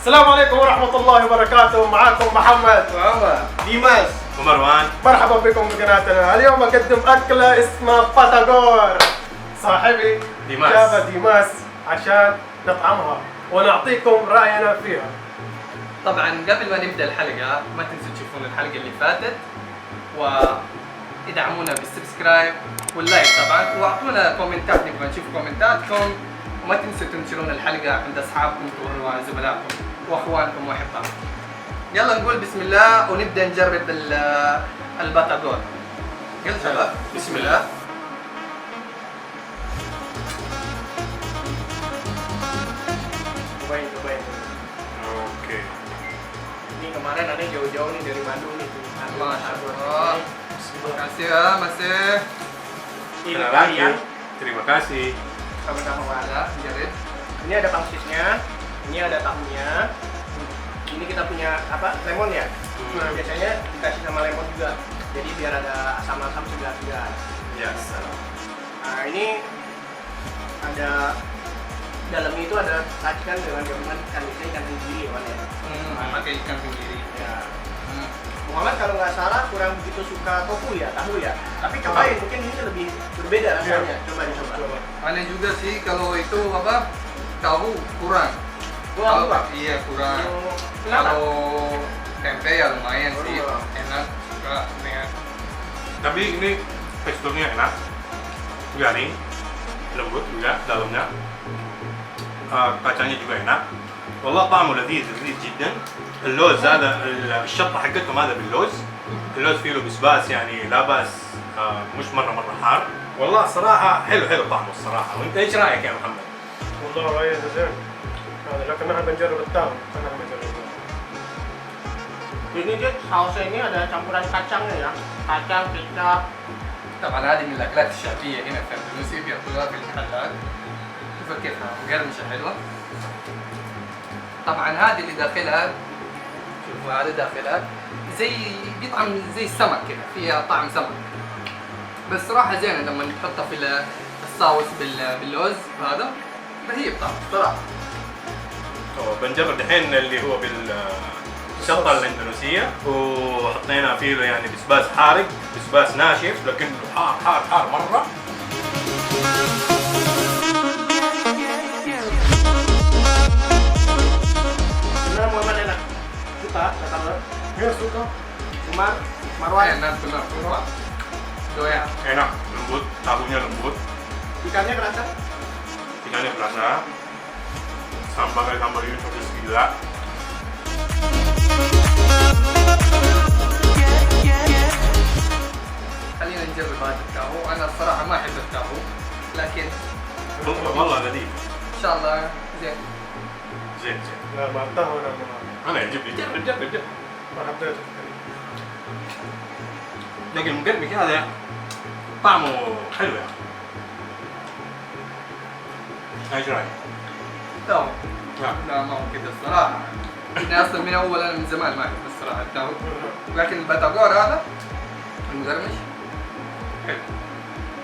السلام عليكم ورحمة الله وبركاته. معاكم محمد وعمر ديماس ومروان. مرحبا بكم بقناتنا. اليوم أقدم أكلة اسمها باتاغور. صاحبي ديماس جاب ديماس عشان نطعمها ونعطيكم رأينا فيها. طبعا قبل ما نبدا الحلقه ما تنسوا تشوفون الحلقه اللي فاتت وادعمونا بالسبسكرايب واللايك طبعا، واعطونا كومنتات، نبغى نشوف كومنتاتكم، وما تنسوا تنشرون الحلقه عند اصحابكم توروها زملائكم واخوانكم واحبائكم. يلا نقول بسم الله ونبدا نجرب الباتاغور. يلا شباب بسم الله. Cobain. Oke. Ini kemarin ada jauh-jauh nih dari Bandung nih. Masya Allah. Terima kasih ya masih. Ini Sekali kalian lagi, terima kasih. sama-sama Mas. Ada biarin. Ini ada pangsitnya, ini ada tahunya. Ini kita punya apa? Lemon ya. Nah, biasanya dikasih sama lemon juga. Jadi biar ada asam-asam segar-segar. Ya, salam. Nah, ini ada dalamnya itu ada racikan dengan gabungan ikan biasa, ikan tenggiri ya, Wan, ya. Pakai ikan tenggiri. Ya. Muhammad kalau nggak salah kurang begitu suka tofu ya, tahu ya. Tapi cobain, mungkin ini lebih berbeda rasanya. Coba dicoba. Aneh juga sih kalau itu apa? Tahu kurang. Kurang apa? Iya kurang. Kenapa? Kalau tempe ya lumayan sih, Oh. enak suka dengan. Tapi ini teksturnya enak, garing, lembut juga dalamnya. Kacangnya juga enak. والله طعمه لذيذ جدا. اللوز هذا الشطه حقتهم هذا باللوز. اللوز فيه له بسباس يعني لا باس، مش مره حار. والله صراحه حلو طعمه الصراحه. وانت ايش رايك يا محمد؟ والله رأيي زين. هذا لكن نحن بنجرب التام. Ini dia sausnya ini ada campuran kacangnya ya, kacang, kecap. طبعا هذه من الاكلات الشعبيه هنا في اندونيسيا بياكلوها في المحلات. شوفوا كيفها مقرمشه حلوه. طبعا هذه اللي داخلها، شوفوا هذا داخلها زي بيطعم زي السمك كذا، فيها طعم سمك. بس صراحه زينه لما تحطها في الصوص باللوز هذا رهيب طعم صراحه. بنجرب دحين اللي هو بالشطه الاندونيسيه، وحطينا فيه يعني بسباس حارق، بسباس ناشف لكنه حار مره. Gimana Muhammad, enak? Suka? Kata ya suka. Umar, Marwan. enak benar kurang doyan. Enak, lembut, tahunya lembut, Ikannya kerasa? ikannya berasa, sambal ini pedas gila. خلينا نجرب هذا الكاهو. انا الصراحه ما احب الكاهو لكن والله لذيذ. ان شاء الله زين. زين. لا ما القهوة انا يعجبني، جرب. ما حبيته. لكن المقرمش هذا طعمه حلو يعني. ايش رايك؟ الكاهو نعم. لا ما هو كذا الصراحه. انا اصلا من اول انا من زمان ما احب الصراحه الكاهو، لكن الباتاغور هذا المقرمش حلو.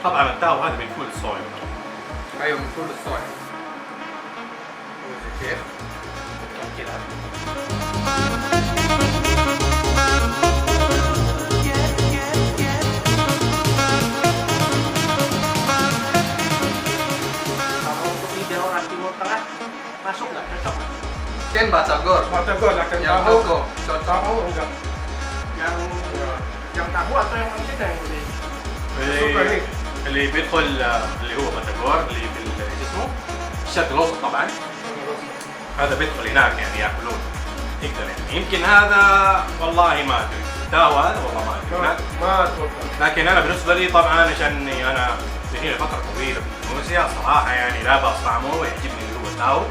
طبعا التاو هذا من فول الصويا. ايوه من فول الصويا. كيف؟ كذا. Kalau untuk lidah orang Timur Tengah masuk nggak? Cocok nggak? كان باتاغور Batagor lah kan yang tahu. Hoko cocok. Tahu enggak? Yang tahu atau yang maksudnya yang lebih suka nih? اللي بيدخل اللي هو باتاغور اللي في ايش اسمه؟ الشرق الاوسط طبعا. هذا بيدخل هناك يعني ياكلون. يقدر يعني. يمكن هذا والله ما ادري، تاو هذا والله ما ادري. ما اتوقع. لكن انا بالنسبه لي طبعا عشان انا لي فتره طويله في اندونيسيا صراحه يعني لا باس طعمه ويعجبني اللي هو تاو،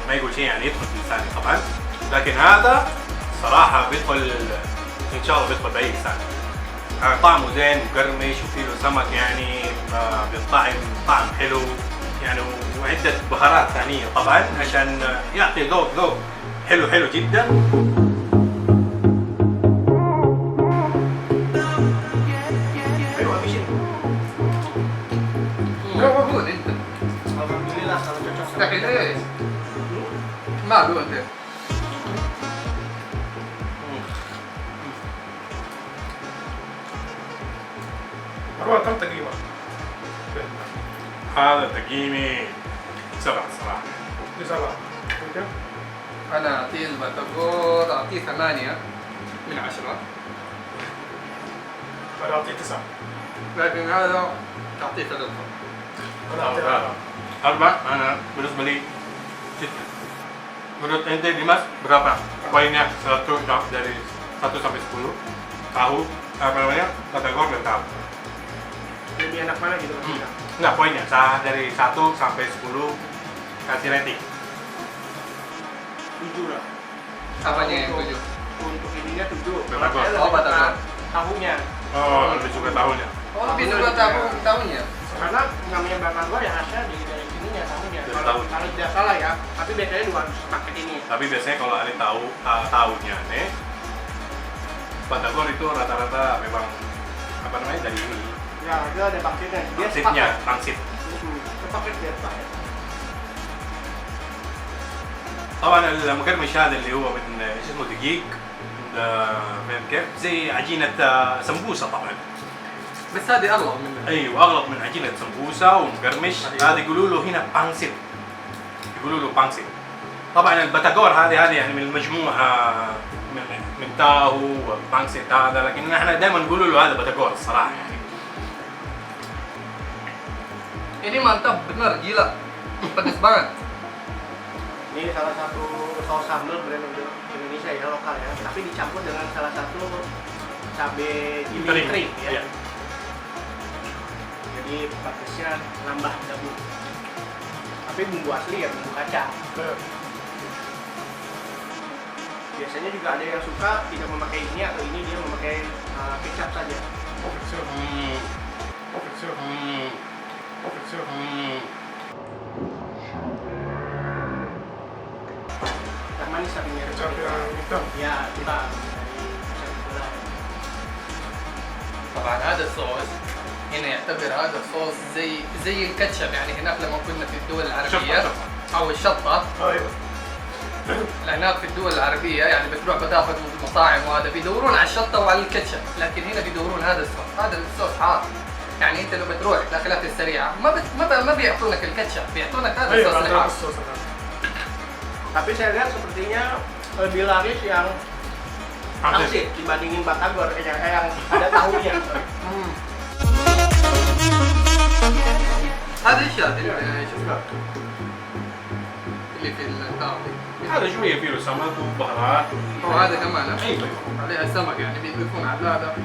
ما يقول شيء يعني يدخل في لساني طبعا. لكن هذا صراحه بيدخل ان شاء الله بيدخل باي لسان. طعمه زين وقرمش وفيه له سمك يعني بالطعم طعم حلو يعني، وعده بهارات ثانيه طبعا عشان يعطي ذوق حلو جدا. Ayo habisin. لا موجود انت Alhamdulillah kalau cocok sama مستحيل kita. ايش؟ ما له انت Marwan كم تقييمه؟ هذا تقييمي 7 صراحه. دي 7. انت؟ انا اعطيه البتاغور اعطيه 8 من 10 انا اعطيه 9. لكن هذا اعطيه 3 انا اعطيه 4. أنا بالنسبة لي 6. Menurut ente Dimas berapa poinnya 1 dari 1 sampai 10? Tahu apa namanya batagor dan tahu. Lebih enak mana gitu maksudnya? Enggak poinnya, dari 1 sampai 10 kasih rating. 7 lah. apanya yang 7? Untuk ininya 7. Batagor. Saya Oh, lebih batagor. suka tahunya. Oh, lebih suka tahunya. oh lebih suka tahunya Karena namanya batagor yang khasnya dari ininya tahunya. Dari Kalau tahunya. kalau tidak salah ya, tapi biasanya 2 paket ini. Tapi biasanya kalau ada tahunya nih, batagor itu rata-rata memang apa namanya dari ini. Ya, itu ada paketnya. Dia Pangsitnya, sepaket. pangsit. Sepaket dia paket. طبعا المقرمش هذا اللي هو من ايش اسمه دقيق، فاهم كيف؟ زي عجينة سمبوسة طبعا. بس هذه اغلى منها ايوه اغلط من عجينة سمبوسة ومقرمش. أيوة. هذا يقولوا له هنا بانسيت. يقولوا له بانسيت. طبعا البتاغور هذه يعني من المجموعة من تاهو وبانسيت هذا، لكن احنا دائما نقول له هذا بتاغور الصراحة يعني. ini mantap benar gila pedas banget Ini salah satu saus sambal brand Indonesia ya, lokal ya. Tapi dicampur dengan salah satu cabai giling kering ya. Iya. Jadi pedasnya nambah gabung. Tapi bumbu asli ya bumbu kacang. Biasanya juga ada yang suka tidak memakai ini atau ini dia memakai kecap saja. Yang manis tapi mirip Kecap yang hitam. ya kita dari kacang gula. طبعا هذا الصوص هنا يعتبر هذا الصوص زي الكاتشب يعني هناك لما كنا في الدول العربية شطة. او الشطة ايوه. هناك في الدول العربية يعني بتروح بتاخذ من المطاعم وهذا بيدورون على الشطة وعلى الكاتشب، لكن هنا بيدورون هذا الصوص، هذا الصوص حار. يعني انت لو بتروح الاكلات السريعة ما بيعطونك الكاتشب، بيعطونك هذا ايوه الصوص ada الحار. sos ada. Tapi saya lihat sepertinya lebih laris yang pangsit dibandingin batagor yang ada tahunya. هذا ايش هذا اللي شوفه اللي في الطاولة؟ هذا شوية فيه له سمك وبهارات. وهذا كمان ايوه عليها سمك يعني بيضيفون على هذا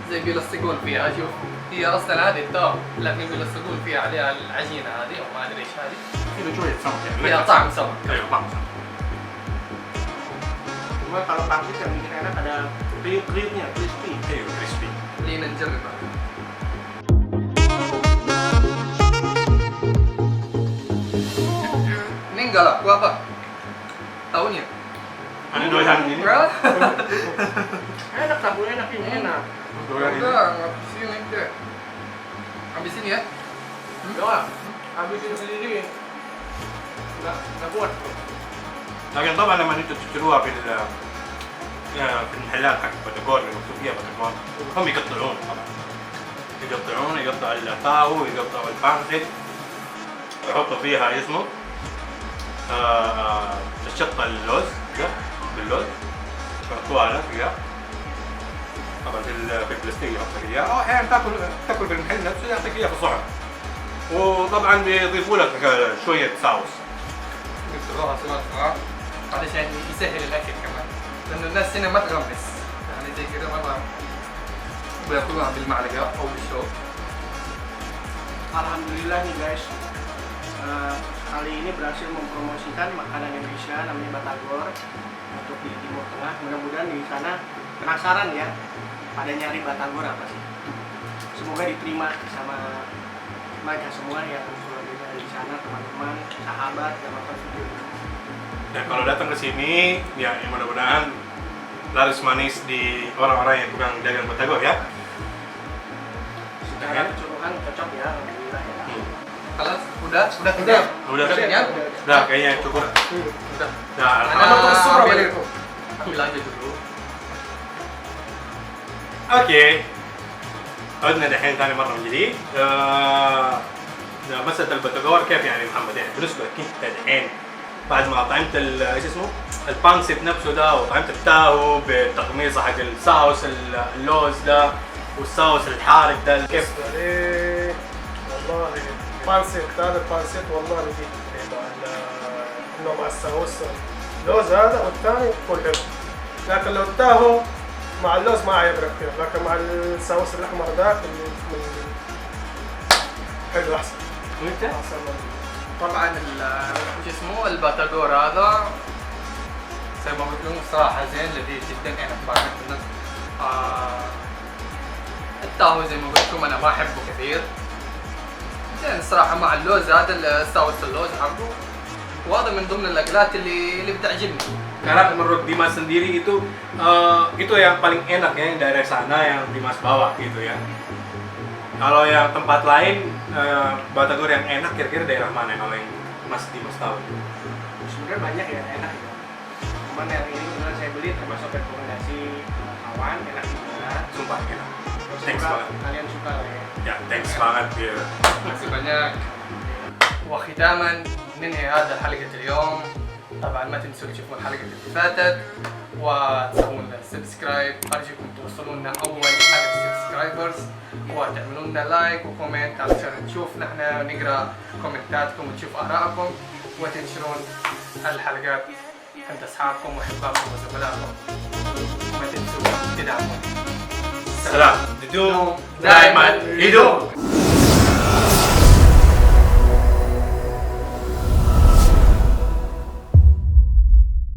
زي بيلصقون فيها. شوف هي اصلا هذه التاو لكن بيلصقون فيها عليها العجينه هذه او ما ادري ايش هذه فيه له شوية سمك يعني. فيها طعم سمك. ايوه طعم سمك. Cuma kalau pangsit yang bikin enak ada kriuk-kriuknya, crispy. ايوه كريسبي. خلينا نجربها. Ninggala, gua apa? Tahunya? Ada doyan ini. Enggak. Enak, sabunnya enak ini enak. Doyan ini. Enggak, habis ini deh. Habis ini ya? Doang, habisin sendiri. Nggak kuat. لكن طبعا لما انتم تشتروها في في المحلات حق بتاغور اللي مكتوب فيها بتاغور هم يقطعون طبعا. يقطعوا التاهو، يقطعوا البانسيت، يحطوا فيها اسمه الشطة اللوز ده باللوز يحطوها لك فيها. طبعا في البلاستيك يحطوا اياها، او احيانا تاكل في المحل نفسه يعطيك اياها في صحن. وطبعا بيضيفوا لك شوية صوص. نكتبوها سوا علشان يسهل الاكل كمان. الناس هنا ما تغمس، يعني زي كذا مرة بياكلوها بالمعلقة أو بالشوك. Alhamdulillah nih guys, kali ini berhasil mempromosikan makanan Indonesia namanya batagor untuk di Timur Tengah. Mudah-mudahan di sana penasaran ya, pada nyari batagor apa sih. Semoga diterima sama mereka semua yang sudah ada di sana, teman-teman, sahabat yang nonton video ini. Dan kalau datang ke sini, ya mudah-mudahan laris manis di orang-orang yang tukang dagang batagor ya. Secara keseluruhan cocok ya, alhamdulillah ya. Kalas, udah kenyang? Udah kenyang? Udah kayaknya cukup. Udah. Nah, ambil aja dulu. اوكي عدنا دحين ثاني مره من جديد. مسألة البتاجور كيف يعني محمد؟ يعني بالنسبة لك انت دحين بعد ما طعمت ايش اسمه؟ البانسيت نفسه ده وطعمت التاهو بالتقميصة حق الصوص اللوز ده والصوص الحارق ده كيف؟ والله بانسيت هذا البانسيت والله لذيذ انه مع الصوص اللوز هذا والثاني يكون حلو، لكن لو التاهو مع اللوز ما يبرك فيه، لكن مع الصوص الاحمر ذاك حلو احسن. وانت؟ طبعا وش اسمه الباتاجور هذا زي ما قلت لكم صراحة زين لذيذ جدا. انا طبعا التاهو زي ما قلت لكم انا ما احبه كثير، زين الصراحة مع اللوز هذا الصوص اللوز حقه، وهذا من ضمن الاكلات اللي بتعجبني. Karena menurut Dimas sendiri itu yang paling enak ya, yang daerah sana yang Dimas bawa gitu ya. Kalau yang tempat lain batagor yang enak kira-kira daerah mana kalau yang Mas Dimas tahu? Sebenarnya banyak ya enak ya. Cuman yang ini kebetulan saya beli termasuk rekomendasi kawan, enak juga. Sumpah enak. Thanks Semoga banget. kalian suka lah ya. Ya, thanks banget ya. بس banyak. وختاما ننهي هذا حلقة اليوم. طبعا ما تنسوا تشوفوا الحلقة اللي فاتت وتسوون لنا سبسكرايب، ارجوكم توصلوا لنا اول 1000 سبسكرايبرز وتعملوا لنا لايك وكومنت علشان نشوف نحن نقرا كومنتاتكم ونشوف ارائكم وتنشرون الحلقات عند اصحابكم واحبابكم وزملائكم. وما تنسوا تدعمونا. سلام. دوم دائما يدوم.